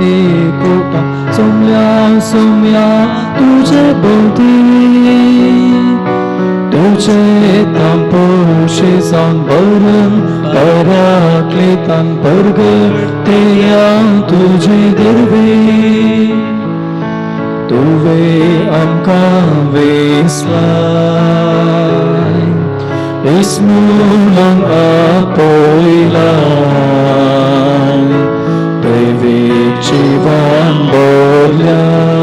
एकोटा सोम्या तुझे बोलती तुझे तांपोशे सांबरन पराक्लेतान परगते या तुझे दिर्वे तुवे आमकां वेसलाय इसमुलांक आपयलाय दैवीक जिवान भरल्याय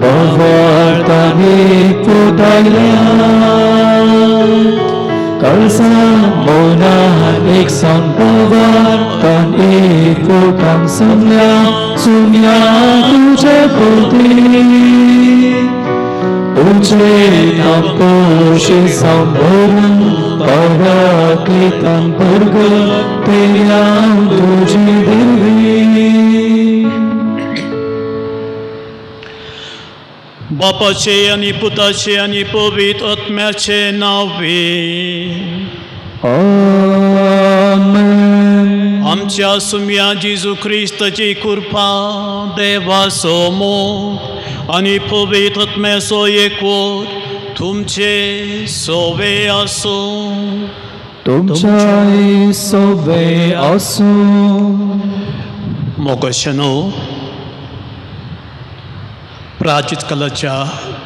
भवार्थानीक पोटायल्याय कळसा मोनान एक सांपवार्थान एक पोटान सोम्या तुझे बोलती तुझे तांपोशे सांबरन पराक्लेतान परगते या तुझे दिर्वे बापाचे आणि पुताचे आणि पवित्र आत्म्याचे नावे आमेन. आमच्या सुम्या जेजू ख्रिस्ताची कृपा देवाचो मोग आणि पवित्र आत्म्याचो एकवट तुमचे सोवे आसो तुमच्याय सोबे आसूं मोगशनो प्राचित कालाच्या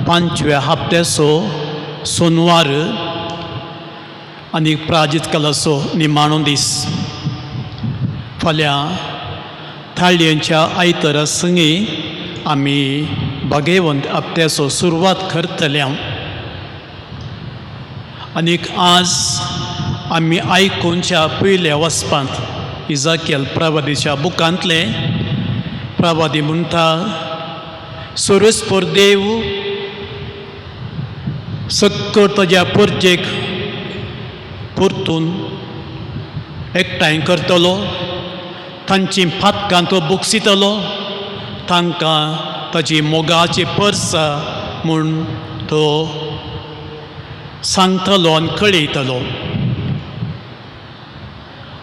5व्या हप्त्याचो सोनवार आनी प्राचित कालाचो निमाणो दीस फाल्यां थाळयेच्या आयतरा संगी आमी भाग्यवंत हप्त्याचो सुरवात करतल्या आनीक आज आमी आयकुनच्या पयल्या वचपांत इजाकेल प्रवादीच्या बुकांतले प्रवादी म्हणटा सुरस्पर देव सक्कट ताच्या परजेक परतून एकठांय करतलो तांची फातकां तो बुकसितलो तांकां ताची मोगाची पर्सां म्हूण तो सांगतलो आनी कळयतलो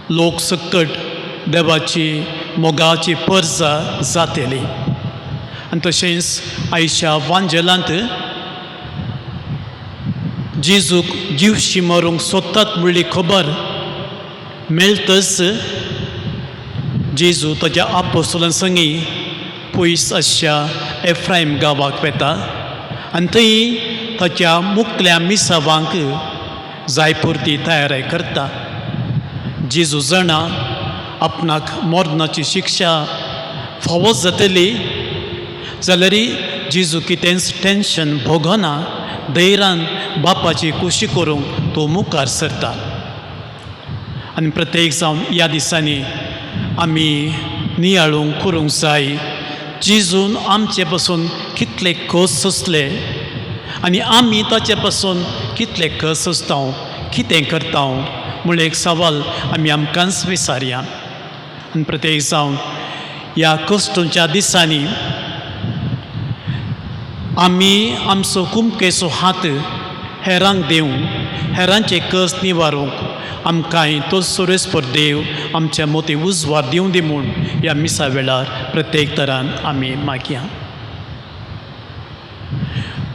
लोक सक्कट देवाची मोगाची पर्सां जातली आनी तशेंच आयच्या वांजेलांत जेजूक जीवशी मारूंक सोदतात म्हणली खबर मेळटच जेजू ताच्या आपोस्तलां संगी पयस आसच्या एफ्रायम गांवाक वेता आनी थंय ताच्या मुखल्या मिसावांक जाय पुरती तयारी करता जेजू जाणा आपणाक मरणाची शिक्षा फावो जातली जाल्यार जेजू कितेंच टेन्शन भोगना धैर्यान बापाची खुशी करूंक तो मुखार सरता आनी प्रत्येक जावन ह्या दिसांनी आमी नियाळूंक करूंक जाय जेजून आमचे पासून कितले कस सोंसले आनी आमी ताचे पासून कितले कस सोंसता कितें करता म्हूण एक सवाल आमी आमकांच विचारया आनी प्रत्येक जावन ह्या कश्टांच्या दिसांनी आमी आमचो कुमकेचो हात हेरांक दिवंक हेरांचे कस निवारूंक आमकांय तो सुरेस्पर देव आमच्या मोती उजवार दिवं दी म्हूण ह्या मिसा वेळार प्रत्येक तरान आमी मागया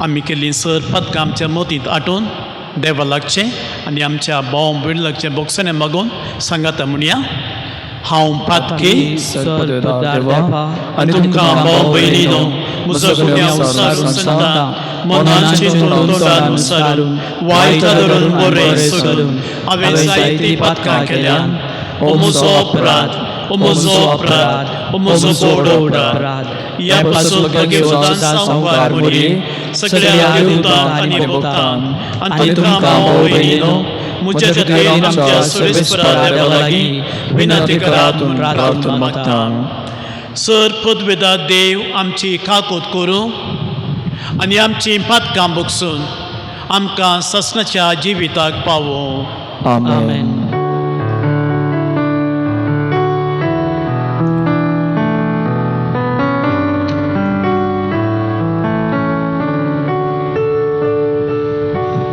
आमी केल्लीं सर पदकां आमच्या मोतींत आटोवन देवा लागचें आनी आमच्या भाव भयण लागचें बोगसांनी मागून सांगाता म्हणया हांव पातकी आनी तुमकां भाव भयणीनो म्हजो गुन्यांव विसारून सांगता मनान चिंतून तोंडान विसारून वायट धरून बरें सोडून हांवें जायतीं पातकां केल्यान हो म्हजो अपराध हो म्हजो अपराध हो म्हजो व्हड अपराध ह्या पासून भगवंतान संवाद म्हणली सगळ्या देवतांक आनी भक्तांक आनी तुमकां भाव भयणीनो म्हज्या खातीर आमच्या सुरेस्परा देवा लागीं विनंती करात म्हूण प्रार्थना मागता सर पदवेदा देव आमची काकूत करूं आनी आमची पातकां भोगसून आमकां ससनाच्या जिविताक पावो आमेन.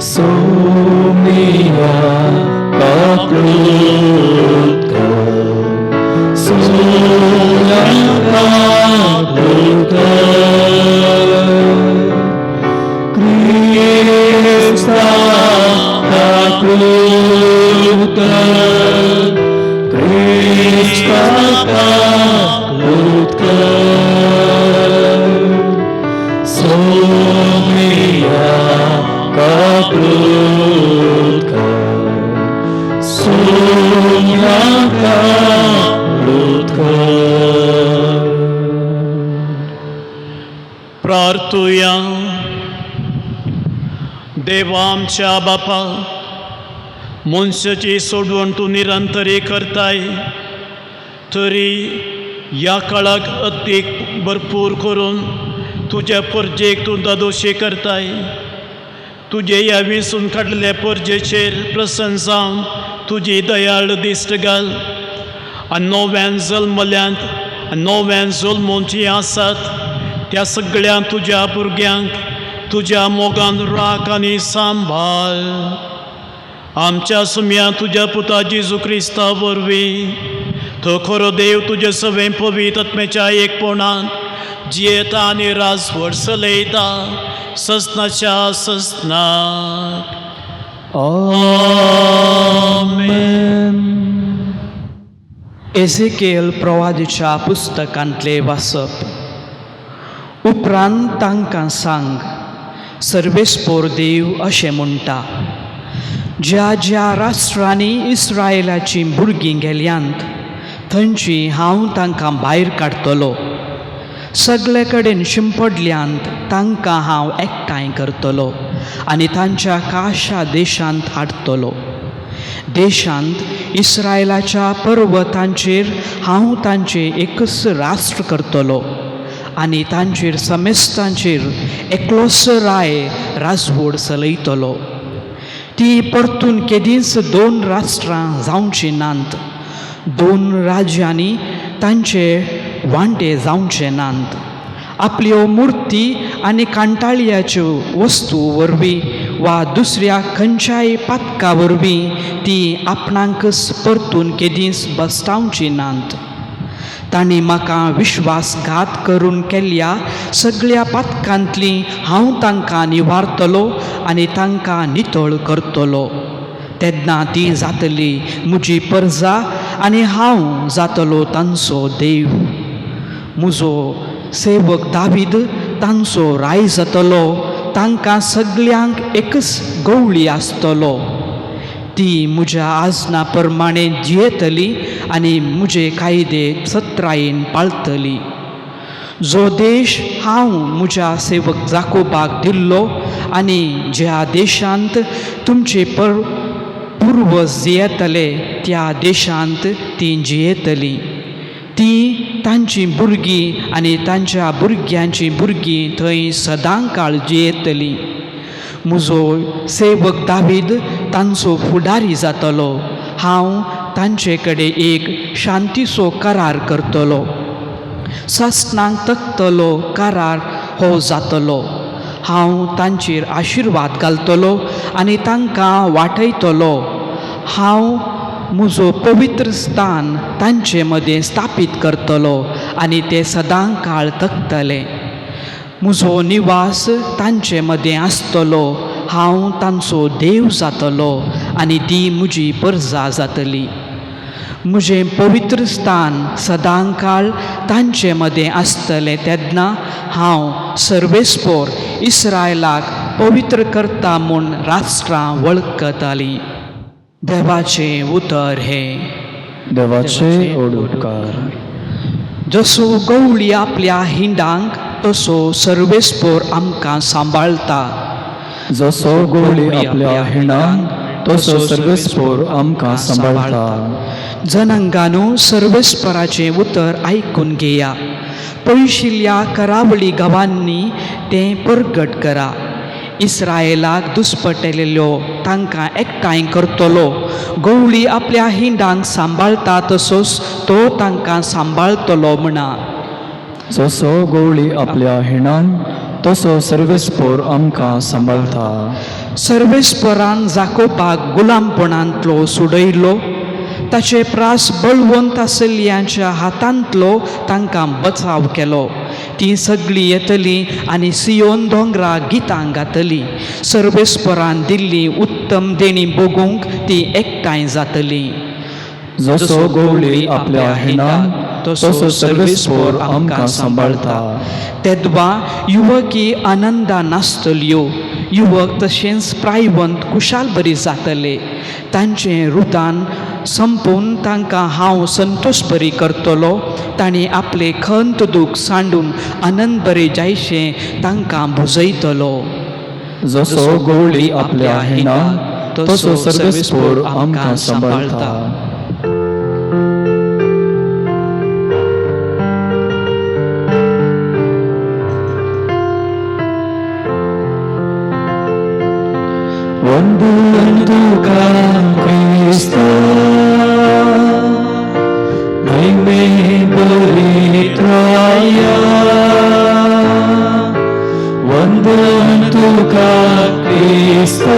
सोमिया काकृत कर पुस्तका लुटकर सोमिया का लुटकर सोमिया का लुटकर प्रार्थूया. देवा आमच्या बापा, मनशाची सोडवण तूं निरंतरी करताय, तरी ह्या काळाक अतीक भरपूर करून तुज्या परजेक तूं दादोशी करताय. तुजे ह्या विसून काडलेल्या परजेचेर प्रसन्न जावन तुजी दयाळ दिश्ट घाल. आनी नव्यान जल्मल्यांत आनी नव्यान जल्मून जीं आसात त्या सगळ्या तुज्या भुरग्यांक तुज्या मोगान राख आनी सांबाळ. आमच्या सुम्या तुज्या पुता जेजू क्रिस्ता वरवीं तो खरो देव तुजे सवें पवित्र आत्म्याच्या एकपणांत जियेता आनी राजवट चलयता ससनाच्या ससनात. आमेन. एझेकिएल प्रवादीच्या पुस्तकांतले वाचप. उपरांत तांकां सांग, सर्वेस्पोर देव अशें म्हणटा, ज्या ज्या राष्ट्रांनी इस्रायेलाचीं भुरगीं गेल्यांत थंयची हांव तांकां भायर काडटलो. सगळे कडेन शिंपडल्यांत तांकां हांव एकठांय करतलो आनी तांच्या काशा देशांत हाडटलो. देशांत इस्रायेलाच्या पर्वतांचेर हांव तांचें एकच राष्ट्र करतलो आनी तांचेर समेस्तांचेर एकलोच राय राजवट चलयतलो. ती परतून केदींच दोन राष्ट्रां जावची नात, दोन राज्यांनी तांचे वांटे जावचे नात. आपल्यो मुर्ती आनी कांटाळयाच्यो वस्तू वरवीं वा दुसऱ्या खंयच्याय पातका वरवीं ती आपणांकच परतून केदींच बसतावची नात. तांणी म्हाका विश्वासघात करून केल्ल्या सगळ्या पातकांतली हांव तांकां निवारतलो आनी तांकां नितळ करतलो. तेन्ना ती जातली म्हजी परजा आनी हांव जातलो तांचो देव. म्हजो सेवक दावीद तांचो राय जातलो. तांकां सगळ्यांक एकच गवळी आसतलो. ती म्हज्या आजना प्रमाणें जियेतली आनी म्हजे कायदे सत्रायेन पाळटली. जो देश हांव म्हज्या सेवक जाकोबाक दिल्लो आनी ज्या देशांत तुमचे पुर्वज जियेतले त्या देशांत ती जियेतली. ती तांची भुरगीं आनी तांच्या भुरग्यांची भुरगीं थंय सदां काळ जियेतली. म्हजो सेवक दावीद तांचो फुडारी जातलो. हांव तांचे कडेन एक शांतीचो करार करतलो. ससनांक तकतलो करार हो जातलो. हांव तांचेर आशिर्वाद घालतलो आनी तांकां वाटयतलो. हांव म्हजो पवित्र स्थान तांचे मदें स्थापीत करतलो आनी ते सदां काळ तकतले. म्हजो निवास तांचे मदें आसतलो. हांव तांचो देव जातलो आनी ती म्हजी परजा जातली. म्हजें पवित्र स्थान सदां काळ तांचे मदें आसतलें. तेन्ना हांव सर्वेस्पोर इस्रायलाक पवित्र करता म्हूण राष्ट्रां वळखतली. देवाचें उतर हे. देवाचे ओडकार. जसो गवळी आपल्या हिंडांक तसो सर्वेस्पोर आमकां सांबाळटा. जसो गवळी आपल्या हिणांक तसो सर्वेस्पोर आमकां सांबाळटा. जनांगांनो, सर्वेस्पराचें उतर आयकून घेया. पयशिल्ल्या करावळी गांवांनी तें परगट करा. इस्रायेलाक दुस्पटलेल्यो तांकां एकठांय करतलो. गवळी आपल्या हिंडांक सांबाळटा तसोच तो तांकां सांबाळतलो म्हणा. जसो गवळी आपल्या हिणांक तसो सर्वेस्पोर आमकां सांबाळटा. सर्वेस्परान जाकोबाक गुलामपणांतलो सुडयलो. ताचे प्रास बळवंत आसल्ल्यांच्या हातांतलो तांकां बचाव केलो. ती सगळीं येतलीं आनी सियोन दोंगरा गितां गातलीं. सर्वेस्परान दिल्ली उत्तम देणी भोगूंक ती एकठांय जातलीं. जसो गवळी आपल्या हेणान तसो सर्वेस्पोर आमकां सांबाळता. तेदवा युवकी आनंदान नाचतल्यो, युवक तशेंच प्रायवंत कुशाल बरी जातले. तांचें रुदान संपून तांकां हांव संतोश बरी करतलो. तांणी आपले खंत दूख सांडून आनंद बरे जायशें तांकां बुजयतलो. जसो गवळी आपल्या हेणान तसो सर्वेस्पोर आमकां सांबाळता. वंदन तुका क्रिस्ता, महिमे बलित्राया. वंदन तुका क्रिस्ता,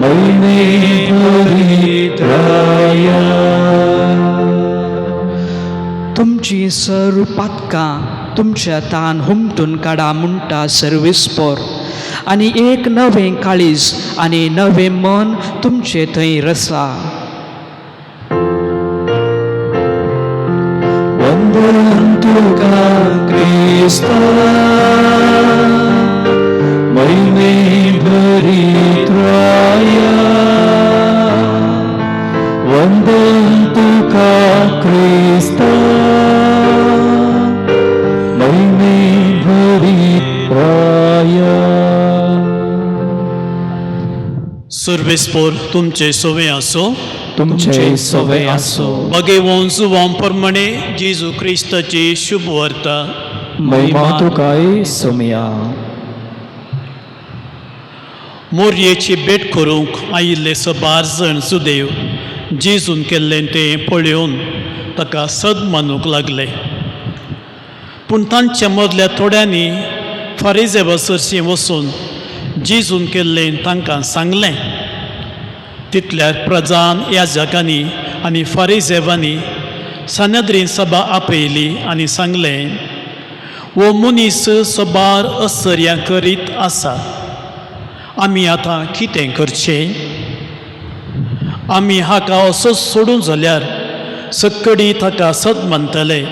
महिमे बलित्राया. तुमची सर्व पातकां तुमच्या तान हुमटून काडा म्हणटा सर्वेस्पोर, आनी एक नवें काळीज आनी नवें मन तुमचे थंय रसा. वंदन तुका क्रिस्ता, महिमे बलित्राया. वंदन तुका क्रिस्ता, महिमे बलित्राया. सर्वेस्पोर तुमचे सोवे आसो. तुमचे सवय आसो. बगेवोन जुवां प्रमाणे जेजू क्रिस्ताची शुभ वार्ता. महिमा तुकाय सोमिया. मोरयेची भेट करूंक आयिल्ले सबार जण सुदैव जेजून केल्लें तें पळयोवन ताका सद मानूंक लागले. पूण तांच्या मदल्या थोड्यांनी फारिजेवा सरशीं वचून जेजून केल्लें तांकां सांगलें. तितल्यार प्रजान याजकांनी आनी फारिजेवांनी सानेद्रीन सभा आपयली आनी सांगलें, वो मनीस सबार असर्यां करीत आसा. आमी आतां कितें करचें? आमी हाका असो सोडूं जाल्यार सक्कडी ताका सत मानतले.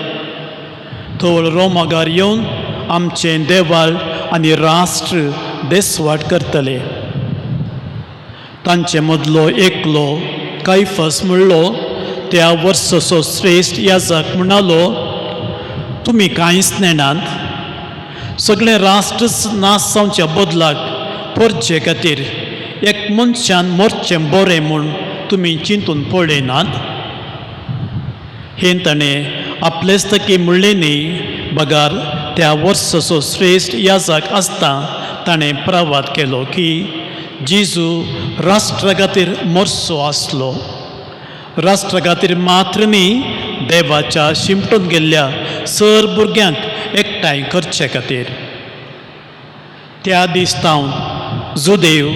थोड रोमागार येवन आमचें देवाळ आनी राष्ट्र देसवाट करतले. तांचे मदलो एकलो कायफस म्हणलो, त्या वर्साचो श्रेश्ठ याजक म्हणालो, तुमी कांयच नेणात. सगळें राष्ट्र नास जावच्या बदलाक परचे खातीर एक मनशान मरचें बरें म्हूण तुमी चिंतून पळयनात. हें ताणें आपलेच तकी म्हणलें न्ही, बगार त्या वर्साचो श्रेश्ठ याजक आसता ताणें प्रवाद केलो की जेजू राष्ट्रा खातीर मरचो आसलो. राष्ट्रा खातीर मात्र न्ही, देवाच्या शिमटून गेल्ल्या सर भुरग्यांक एकठांय करचे खातीर. त्या दिसतावन जुदेव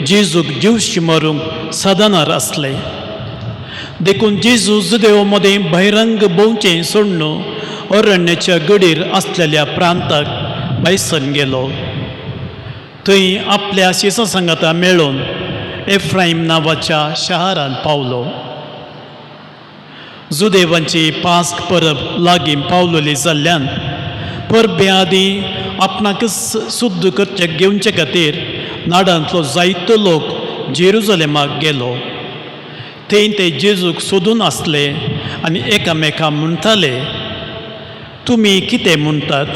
जेजूक जीवशी मारूंक सदनार आसले. देखून जेजू जुदेव मदें बहिरंग भोंवचें सोडून अरण्याच्या गडीर आसलेल्या प्रांताक भायसन गेलो. थंय आपल्या शिसा सांगाता मेळून एफ्राईम नांवाच्या शारांत पावलो. जुदेवांची पास्क परब लागीं पावलोली जाल्ल्यान परबे आदीं आपणाक शुद्ध करचे घेवचे खातीर नाडांतलो जायतो लोक जेरुजलेमाक गेलो. थंय ते जेजूक सोदून आसले आनी एकामेकां म्हणटाले, तुमी कितें म्हणटात?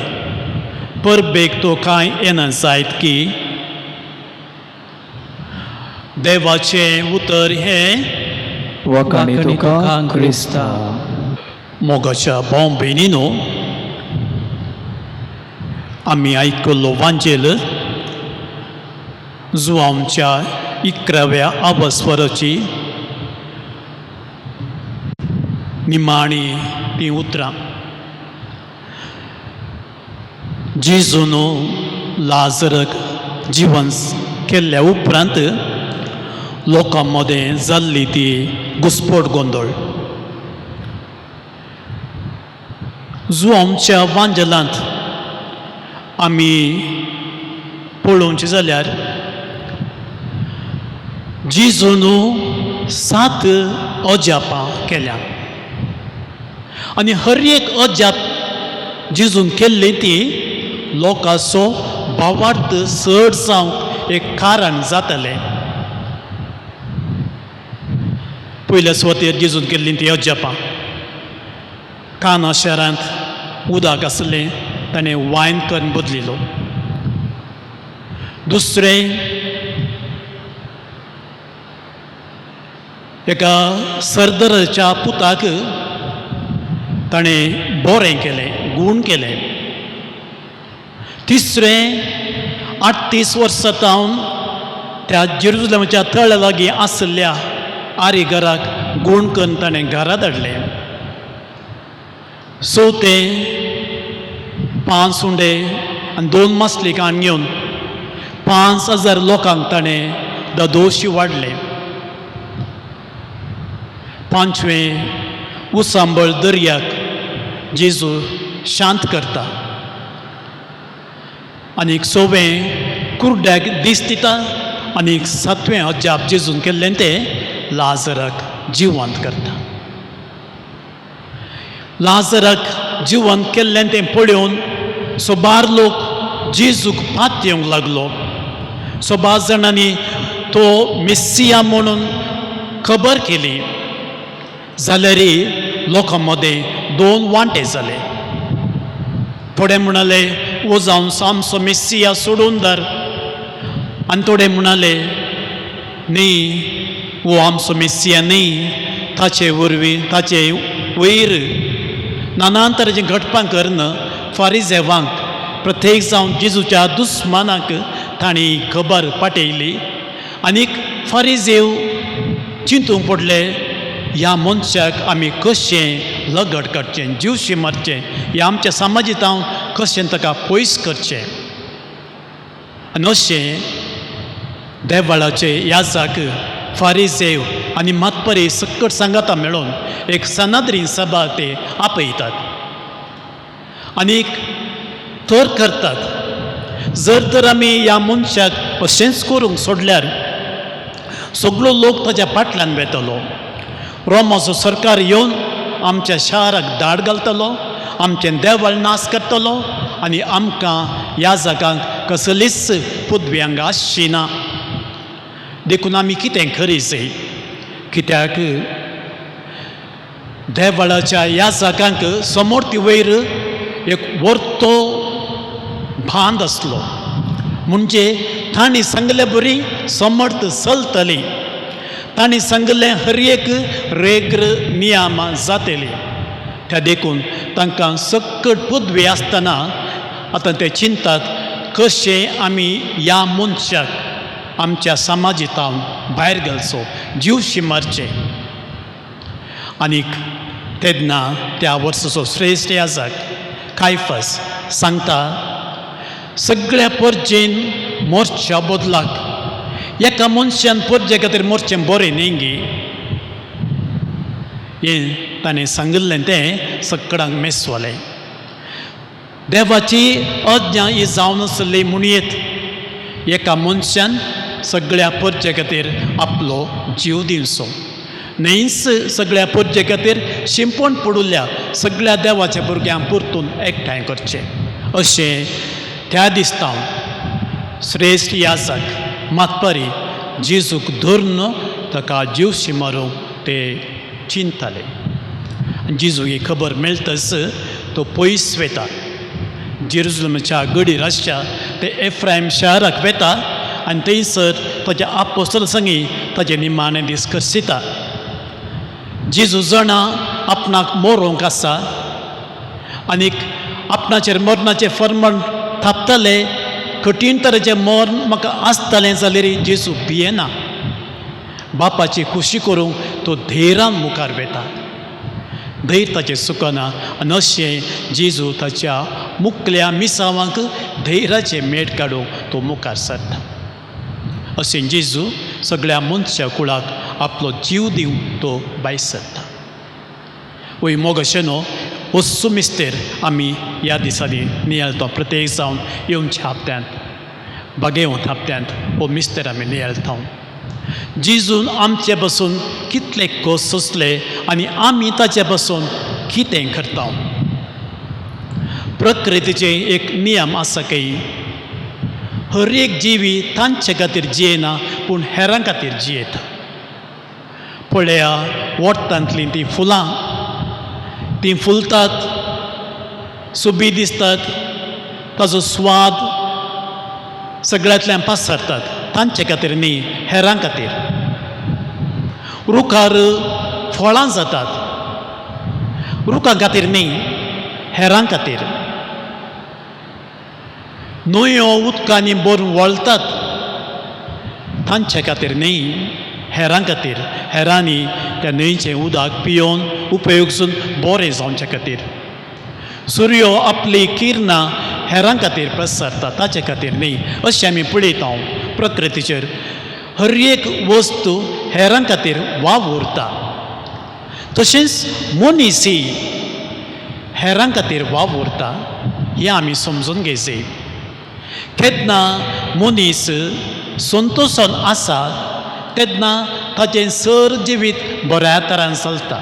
परबेक तो कांय येना जायत की? देवाचें उतर हें, वकाणी तुका क्रिस्ता. मोगाच्या भाव भयणीनो, आमी आयकल्लो वांजेल जुआमच्या 11व्या आबस्वराची निमाणी ती उतरां. जेजून लाजराक जिवन केल्ल्या उपरांत लोकां मदें जाल्ली ती घुसपट गोंदळ. जुआमच्या वांजेलांत आमी पळोवचें जाल्यार जेजून 7 अजापां केल्या आनी हर एक अजाप जेजून केल्ली ती लोकांचो भावार्थ चड जावंक एक कारण जातलें. पयल्या सुवातेर जेजून केल्ली ती अजापां काना शारांत उदक आसलें ताणें वायन करून बदलिलो. दुसरें एका सरदाराच्या पुताक ताणें बरें केलें, गूण केलें. तिसरें 38 वर्सां जावन त्या जेरुसलेमाच्या तळ्या लागीं आसल्या आरिगराक गूण करून ताणें घरा धाडलें. चवथें 5 उंडे आनी 2 मासलिकां घेवन 5,000 लोकांक ताणें दोशी वाडले. पांचवें उसांबळ दर्याक जेजू शांत करता. आनीक 6वें कुर्ड्याक दीस दिता. आनीक 7वें अजाप जेजून केल्लें तें लाजराक जिवंत करता. लाजराक जिवंत केल्लें तें पळोवन सोबार लोक जेजूक पात येवंक लागलो. सोबार जाणांनी तो मेस्सिया म्हणून खबर केली. जाल्यार लोकां मदें 2 वांटे जाले. थोडे म्हणाले वो जावन आमचो मेस्सिया सोडून धर आनी थोडे म्हणाले न्ही वो आमचो मेस्सिया न्ही, ताचे वरवीं ताचे वयर नाना तरेचें घडपां करन फारिजेवांक प्रत्येक जावन जेजूच्या दुस्मानाक तांणी खबर पाठयली. आनीक फारिजेव चिंतूंक पडले ह्या मनशाक आमी कशें लगड करचें, जीवशी मारचें, ह्या आमच्या समाजीतांव कशें ताका पयस करचें. आनी अशें देवाळाचे याजक फारिजेव आनी मातपरी सकट सांगाता मेळून एक सनाद्री सभा ते आपयतात आनीक तर करतात. जर तर आमी ह्या मनशाक अशेंच करूंक सोडल्यार सगळो लोक ताच्या फाटल्यान वेतलो. रोमाचो सरकार येवन आमच्या शाराक धाड घालतलो, आमचें देवाळ नाश करतलो आनी आमकां याजकांक कसलीच पदवी हांगा आसची ना. देखून आमी कितें करीचें? कित्याक देवाळाच्या याजकांक समोर ती वयर एक वर्तो बांद आसलो. म्हणजे तांणी सांगले बरी समर्थ चलतली. तांणी सांगलें हर एक रेग्र नियमां जातली. त्या देखून तांकां सकट पदवी आसतना आतां ते चिंतात कशें आमी ह्या मनशाक आमच्या समाजीतावन भायर घालचो, जीवशी मारचें. आनीक तेन्ना त्या वर्साचो श्रेश्ठ याजक कायफस सांगता सगळ्या परजेन मोर्च्या बदलाक एका मनशान परजे खातीर मोर्चें बरें न्ही गे. हें ताणें सांगिल्लें तें सगळ्यांक मेसवलें. देवाची अज्ञा ही जावन आसली म्हणयेत एका मनशान सगळ्या परजे खातीर आपलो जीव दिवचो. न्हयच सगळ्या परजे खातीर शिंपण पडुल्ल्या सगळ्या देवाच्या भुरग्यांक परतून एकठांय करचें. अशें त्या दिसतावन श्रेश्ठ याजक मातपरी जेजूक धरून ताका जीवशी मारूंक ते चिंतताले. जेजूक ही खबर मेळटच तो पयस वेता. जेरुसलेमाच्या गडीर आसच्या ते एफ्रायम शाराक वेता आनी थंयसर ताच्या आपोस्तला संगी ताचे निमाणे दीस कसिता. जेजू जाणा आपणाक मरोंक आसा आनीक आपणाचेर मरणाचें फर्मण थापतले. कठीण तरेचें मरण म्हाका आसतलें जाल्यार जेजू भियेना. बापाची खुशी करूंक तो धैर्यान मुखार वेता. धैर्य ताचें सुकना आनी अशें जेजू ताच्या मुखल्या मिसावांक धैर्याचें मेट काडूंक तो मुखार सरता. अशें जेजू सगळ्या मनशा कुळाक आपलो जीव दिवंक तो भायर सरता. वय मोगशेनो वस्सू मिस्तेर आमी ह्या दिसांनी नियळतो. प्रत्येक जावन येवच्या हप्त्यांत बागेवंत हप्त्यांत हो मिस्तेर आमी नियळता. जेजून आमचे बसून कितले कोस सोंसले आनी आमी ताचे बसून कितें करता. प्रकृतीचे एक नियम आसा की हर एक जिवी तांचे खातीर जियेना पूण हेरां खातीर जियेता. पळया वोट्टांतलीं तीं फुलां, तीं फुलतात, सोबी दिसतात, ताजो स्वाद सगळ्यांतल्यान पासरतात. तांचे खातीर न्ही, हेरां खातीर. रुखार फळां जातात, रुखां खातीर न्ही, हेरां खातीर. न्हंयो उदकांनी भरून वळटात, तांचे खातीर न्ही, हेरां खातीर. हेरांनी त्या न्हंयचें उदक पिवन उपयोगसून बरें जावचे खातीर. सूर्यो आपली किरणां हेरां खातीर प्रसारता, ताचे खातीर न्ही. अशें आमी पळयता प्रकृतीचेर. हर एक वस्तू हेरां खातीर वाव उरता. तशेंच मनीसय हेरां खातीर वाव उरता. हें आमी समजून घेवचें. केन्ना मनीस संतोशान आसा तेन्ना ताचें सर जिवीत बऱ्या तरान चलता.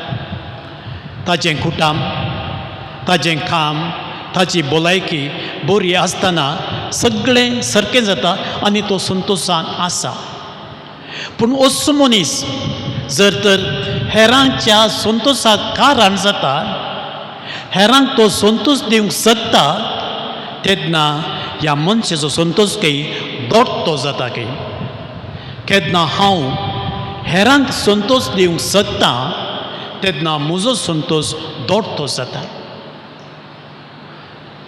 ताचें कुटुंब, ताचें काम, ताची भलायकी बरी आसतना सगळें सारकें जाता आनी तो संतोशान आसा. पूण असो मनीस जर तर हेरांच्या संतोशाक कारण जाता, हेरांक तो संतोश दिवंक सोदता, तेन्ना ह्या मनशाचो संतोश काही दोडतो जाता. केन्ना हांव हेरांक संतोश दिवंक सोदता तेन्ना म्हजो संतोश दोडतो जाता.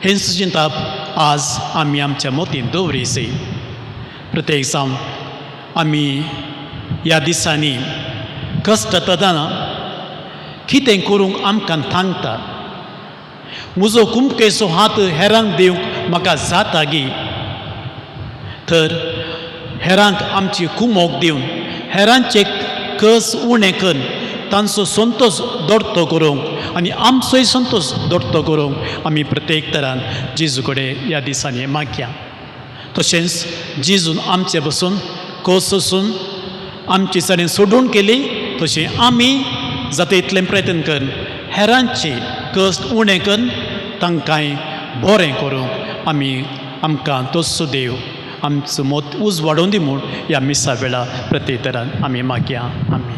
हें चिंतप आज आमी आमच्या मतीन दवरचें. प्रत्येक जावन आमी ह्या दिसांनी कश्ट येतना कितें करूंक आमकां सांगता. म्हजो कुमकेचो हात हेरांक दिवंक म्हाका जाता गी, तर हेरांक आमची कुमोक दिवन हेरांचे कस उणें करून तांचो संतोश दोडतो करूंक आनी आमचोय संतोश दोडतो करूंक आमी प्रत्येक तरान जेजू कडेन ह्या दिसांनी मागया. तशेंच जेजून आमचे बसून कस सोसून आमची सडेन सोडून केली, तशें आमी जाता इतलें प्रयत्न करून हेरांचे कश्ट उणें करून तांकांय बरें करूंक आमकां तस्सो देव आमचो मोत उजवाडून दी म्हूण ह्या मिसा वेळा प्रत्येक तरान आमी मागया. आमी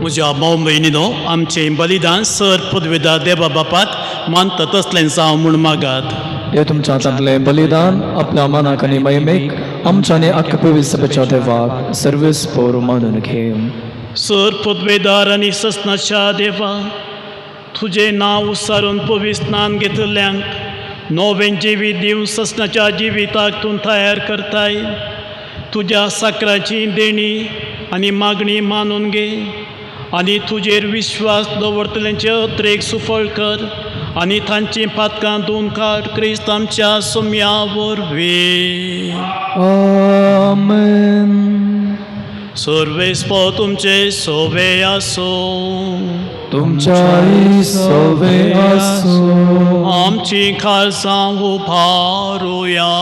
म्हज्या भाव भयणीनो, आमचें बलिदान सर पदवेदार देवा बापाक मानता तसलें जावं म्हूण मागात. हे तुमच्या हातांतलें बलिदान आपल्या मनाक आनी महिमेक आमच्यानी आख्या देवाक सर्वेस्पोर मानून घे. सर पदवेदार आनी ससनाच्या देवा, तुजें नांव उसारून पवित्र स्नान घेतल्यांक नवें जिवीत दिवन ससनाच्या जिविताक तूं तयार करताय. तुज्या साकराची देणी आनी मागणी मानून घे आनी तुजेर विश्वास दवरतल्यांचे अत्रेक सुफळ कर आनी तांची पातकां धुवन काड. क्रिस्त आमच्या सोम्या वरवीं. आमेन. सर्वेस्प तुमचे सोवे आसो. तुमच्याही सोवे आसो. आमची खालसां उभारुया.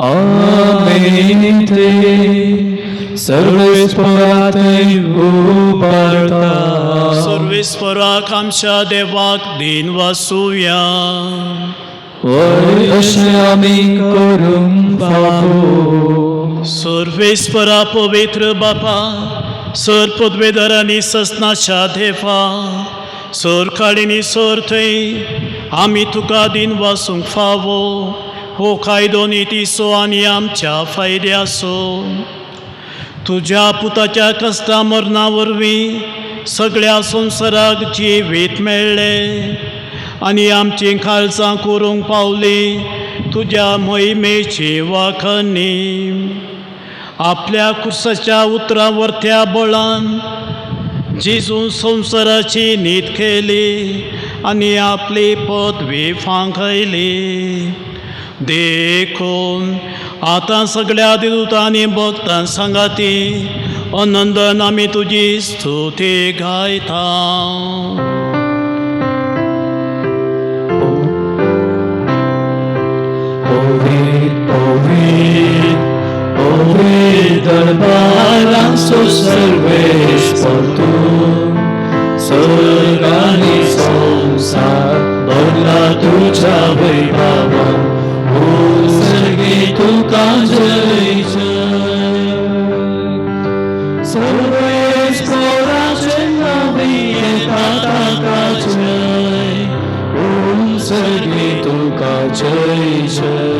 आमेन. ते सर्वेस्परातय उबारता. सर्वेस्पराक आमच्या देवाक दिन वासुया. वय अशें आमी करूंक फावो. सर्वेस्परा पवित्र बापा, सर पदवेदार आनी ससनाच्या देवा, सर काळीनी सर थंय आमी तुका दिन वासूंक फावो. हो कायदो नितीसो आनी आमच्या फायद्याचो. तुज्या पुताच्या कश्टा मरणा वरवीं सगळ्या संवसाराक जिवीत मेळ्ळें आनी आमची खालसां करूंक पावली तुज्या मोहिमेची वाखणी. आपल्या कुर्साच्या उतरावरत्या बळान जेजू संवसाराची न्हीद केली आनी आपली पदवी फांकयली. देखून आतां सगळ्या दिवतांनी भक्तां सांगाती आनंदान आमी तुजी स्तुती गायता. दरबारांचो सर्वेस्पर तूं, स्वर्ग आनी संवसार भरला तुज्या वैभवान. सर्गी तुका जय जय. सर्वेस्पराचे नावी येता ताका जय. सर्गी तुका जय जय.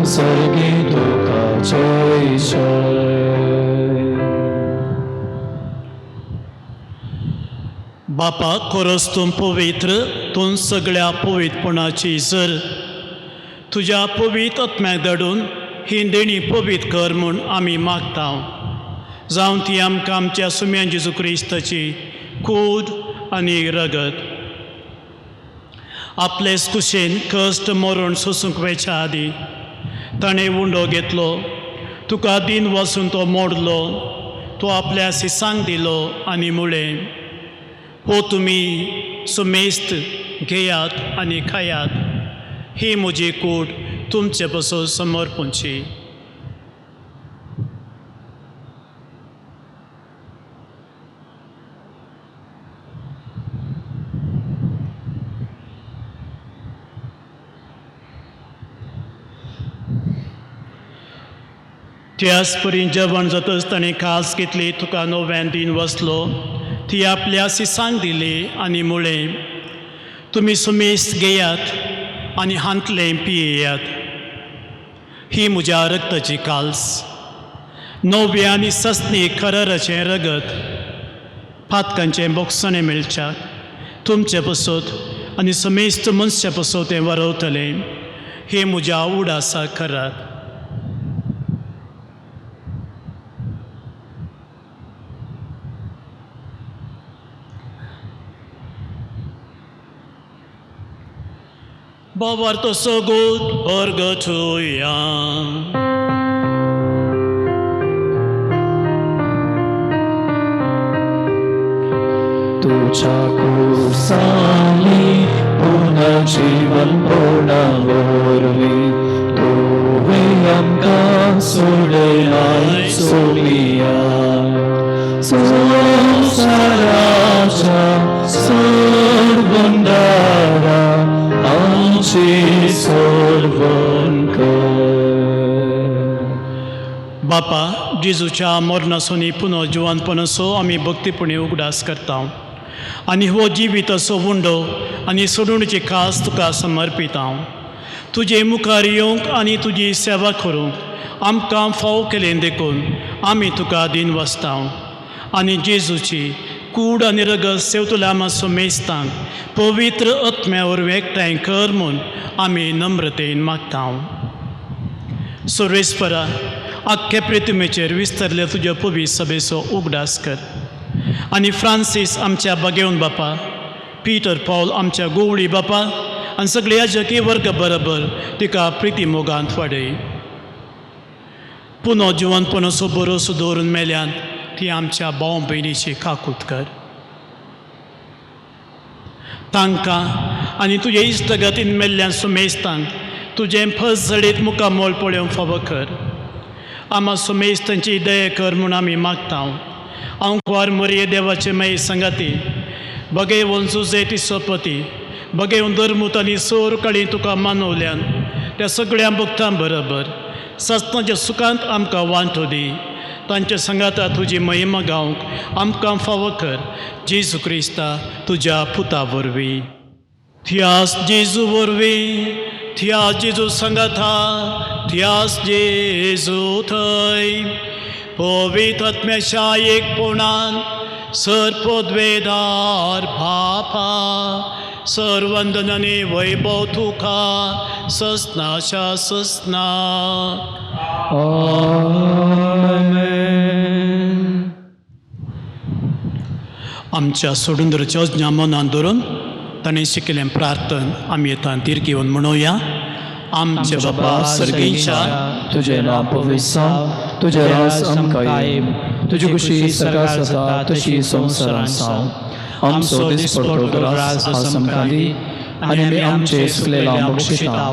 सर्गी तुका जय जय. बापा खरोच तूं पवित्र, तूं सगळ्या पवित्रपणाची झर. तुज्या पवित्र आत्म्याक धाडून ही देणी पवित्र कर म्हूण आमी मागता. जावं ती आमकां आमच्या सुम्या जेजू क्रिस्ताची कूड आनी रगत. आपलेच कुशेन कश्ट मरण सोसूंक वेच्या आदी ताणें उंडो घेतलो. तुका दिन वासून तो मोडलो. तो आपल्या सिसांक दिलो आनी म्हळें, हो तुमी सुमेस्त घेयात आनी खायात. ही म्हजी कूड तुमचे पासून समर्पूंची. त्याच परी जेवण जातच ताणें कास घेतली. तुका नव्यान दिन वसलो. ती आपल्या सिसांक दिली आनी म्हळें, तुमी सुमेस्त घेयात आनी हांतलें पियेयात. ही म्हज्या रगताची काल्स, नवे आनी सस्नी खरराचें रगत फातकांचें बोगसणें मेळच्याक तुमचे पासून आनी समेस्त मनशा पासून तें वारवतलें. हे म्हज्या उडासा करात. Bavar to so good, orgotuya. तुझ्या कुसानी पुन्हा जीवन पोळावरवी. तुवे आमकां सोडलाय सोडिया. संसाराच्या सोडवंदारा आमची सोडवण कर. बापा, जेजूच्या मरणासोनी पुनः जिवंतपणाचो आमी भक्तीपणे उगडास करता आनी हो जिवीत असो उंडो आनी सोडूणची खास तुका समर्पिता. तुजे मुखार येवंक आनी तुजी सेवा करूंक आमकां फाव केलें देखून आमी तुका दिन वसता आनी जेजूची कूड आनी रगत सेवतल्या मातसो मेस्तांक पवित्र आत्म्या वरवीं एकठांय कर म्हूण आमी नम्रतेन मागता. सर्वेस्परा, आख्खे पृथ्वीचेर विस्तारल्या तुज्या पवित्र सभेचो उगडास कर आनी फ्रांसीस आमच्या बागेवन बापा, पिटर पॉल आमच्या गोवळी बापा आनी सगळ्या जगी वर्ग बरोबर तिका प्रिती मोगांत वाडय. पुनो जिवनपणाचो बरोसो दवरून मेल्यान ती आमच्या भाव भयणीची काकूट कर. तांकां आनी तुजे इश्टगतीन मेल्ल्यान सुमेस्तांक तुजें फस जडीत मुखार मोल पळोवंक फावो कर. आमा सुमेस्तांची दया कर म्हूण आमी मागता. हांव कुवार मोरये देवाचे माई संगाती बगे वंचुजे तिसोपती बगे धर्मूत आनी सोर काळी तुका मानवल्यान त्या सगळ्या भक्तां बरोबर सस्तांच्या सुखांत आमकां वांटो दी. तांच्या संगाता तुजी महिमा गावंक आमकां फावो कर. जेजू क्रिस्ता तुज्या पुता वरवीं. थियास जेजू वरवीं, थियास जेजू संगाता, थियास जेजू थंय पवित्र आत्म्याच्या एकपणान सर्पोद्वेदार बापा सर्वंदन आनी वैभव तुका ससनाच्या ससना. आमच्या सोडूंदरच्या अज्ञा मनान धरून ताणें शिकलें प्रार्थन आमी येता तीर घेवन म्हणुया. आमचे बाबा सर्गीच्या तुझे नाम पवित्र जावं, तुझे राज आमकां येवं, तुजी कुशी सकाळ जाता तशी संवसारांत जावं. आमचो दिसपडटो राज आज आमकां दी आनी आमी आमचे सुकलेलां बक्षिता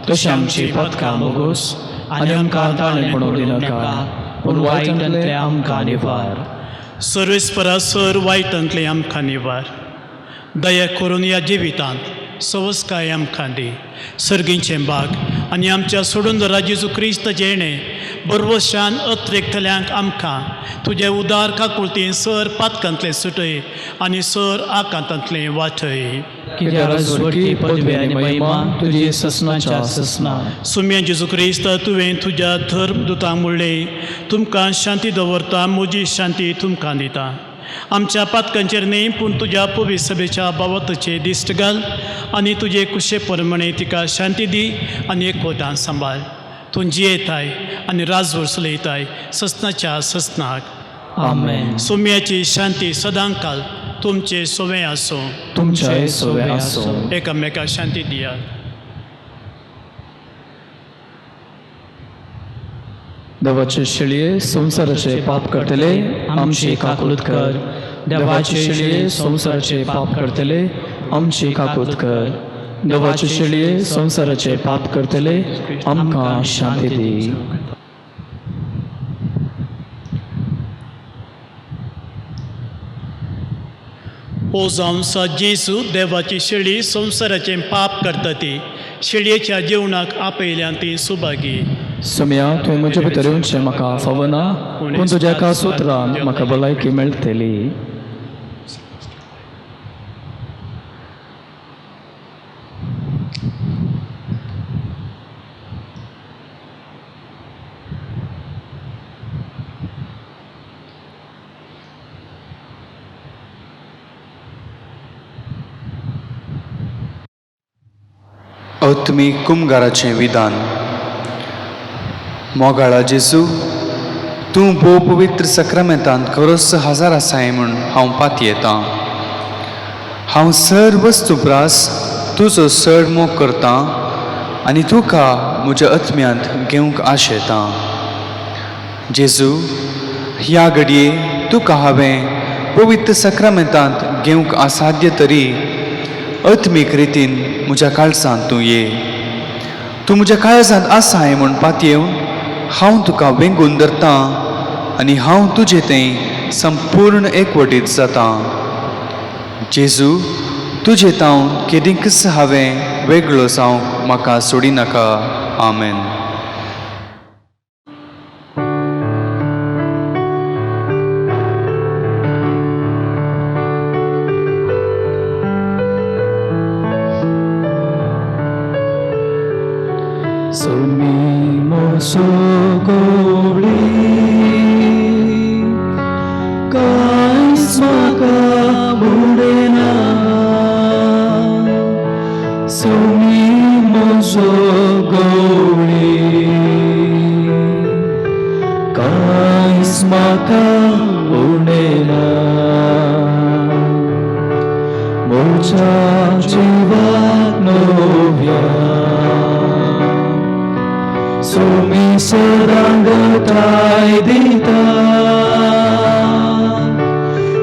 तशी आमची पदकां मोगोस आनी आमकां ताळें पडूंक दिनाका पूण वायटांतले आमकां निवार. सर्वेस्परा सर वायटांतले आमकां निवार. दया करून ह्या जिवितांत सवस्काय आमकां दी. सर्गीचें बाग आनी आमच्या सोडून जेजू क्रिस्ताचें येणें बरवशान अत्रेकतल्यांक आमकां तुजे उदार काकुळतीन सर पातकांतले सुटय आनी सर आकांतांतले वाटय. कित्याक राजवटी पदवी आनी महिमा तुजी ससनाच्या ससना. सुम्या जेजू क्रिस्ता तुवें तुज्या धर्मदुतांक म्हणलें तुमकां शांती दवरता, म्हजी शांती तुमकां दिता. आमच्या पातकांचेर न्ही पूण तुज्या पवित्र सभेच्या बाबतीचे दिश्ट घाल आनी तुजे कुशे प्रमाणे तिका शांती दी आनी एकवटान सांबाळ. तूं जियेताय आनी राजवट चलयताय ससनाच्या ससनाक. आमेन. सुम्याची शांती सदांच काल तुमचे सोवे आसूं. तुमचे सोवे आसूं. एकामेकाक शांती दिया. देवाचे शिळये संवसाराचे पाप करतले आमची काकुळट कर. देवाचे शिळये संवसाराचे पाप करतले आमची काकुळट कर. देवाचे शिळये संवसाराचे पाप करतले आमकां शांती दी. ओ जावंसा जेजू देवाची शेळी संवसाराचें पाप करता ती शेळयेच्या जेवणाक आपयल्यान ती सुभागी. सुम्या तुवें म्हजे भितर येवचें म्हाका फावो ना पूण तुज्या एका सुत्रान म्हाका भलायकी मेळटली. अत्मीक कुमगाराचें विधान. मोगाळा जेजू, तूं भोव पवित्र सक्रामेंतांत खरोच हजार आसाय म्हूण हांव पाती येतां. हांव सर वस्तुप्रास तुजो चड मोग करतां आनी तुका म्हज्या आत्म्यांत घेवंक आशेतां. जेजू, ह्या घडये तुका हांवें पवित्र सक्रामेंतांत घेवंक असाध्य तरी आत्मीक रितीन म्हज्या काळजांत तूं ये. तूं म्हज्या काळजांत आसाय म्हूण पातयेवन हांव तुका वेंगून धरतां आनी हांव तुजें तें संपूर्ण एकवटीत जातां. जेजू, तुजें तावन केदींच हांवें वेगळो जावंक म्हाका सोडिनाका. आमेन. सोमी सदांगताय दिता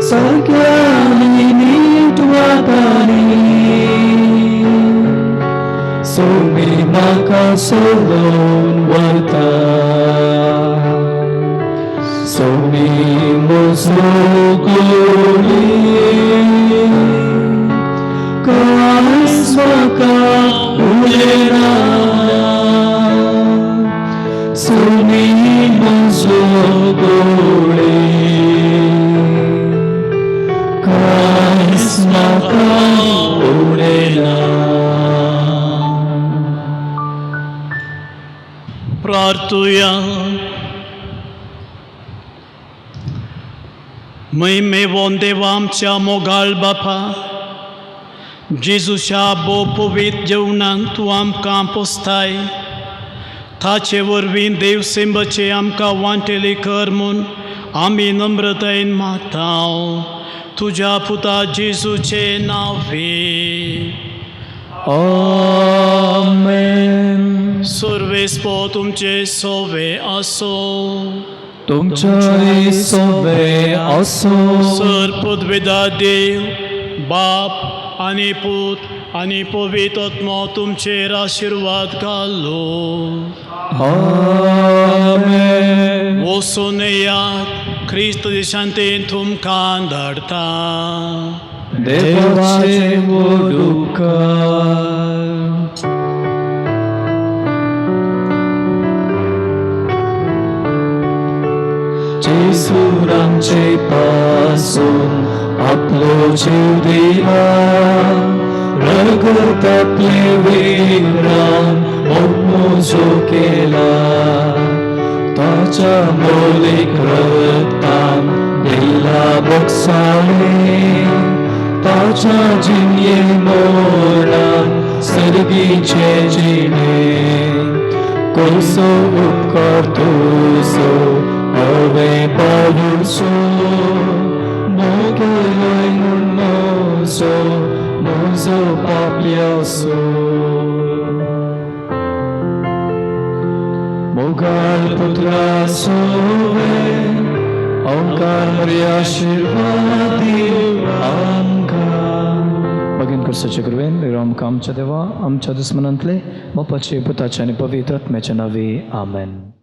सगळ्यांनी नीट वातानी सोमी म्हाका सोडून वता सोमी म्हजो गोडी कांयच म्हाका उरलेना सोमी म्हजो गोडी कांयच म्हाका उरलेना. प्रार्थुया. महिमेवंत देवा आमच्या मोगाळ बापा, जेजूच्या बो पवित्र जेवणांत तूं आमकां पोसताय, ताचे वरवीं देव सेंबाचे आमकां वांटेली कर म्हूण आमी नम्रतायेन मागतांव तुज्या पुता जेजूचे नांवे. आमेन. सर्वेस्पो तुमचे सोवे आसो. तुमचे सोबे आसो. सर्पद्वेदा देव बाप आनी पूत आनी पवित्र आत्मा तुमचेर आशिर्वाद घालो. आमेन. वचून येयात, क्रिस्त शांतेन तुमकां धाडटा. देवाचे वडुकार. जेसुरांचे पासून आपलो जीव दिला, रगतातले विराम मोजो केला, ताच्या मौलिक रक्तान दिला बक्षाले, ताच्या जिणे मोरान सर्गीचे जिणे, कसो उपकार तुजो हवे पावुसो, मोगलोय म्हूण म्हजो पापयासो. मोगाळ पुत्रा सोवे ओंकार मरिया आशिर्वाद दिव आमकां. भगीन करसाचे गुरवेन आमकां आमच्या देवा आमच्या दुस्मनांतले बापाचे पुताचे आनी पवित्र आत्म्याचे नांवे आमेन.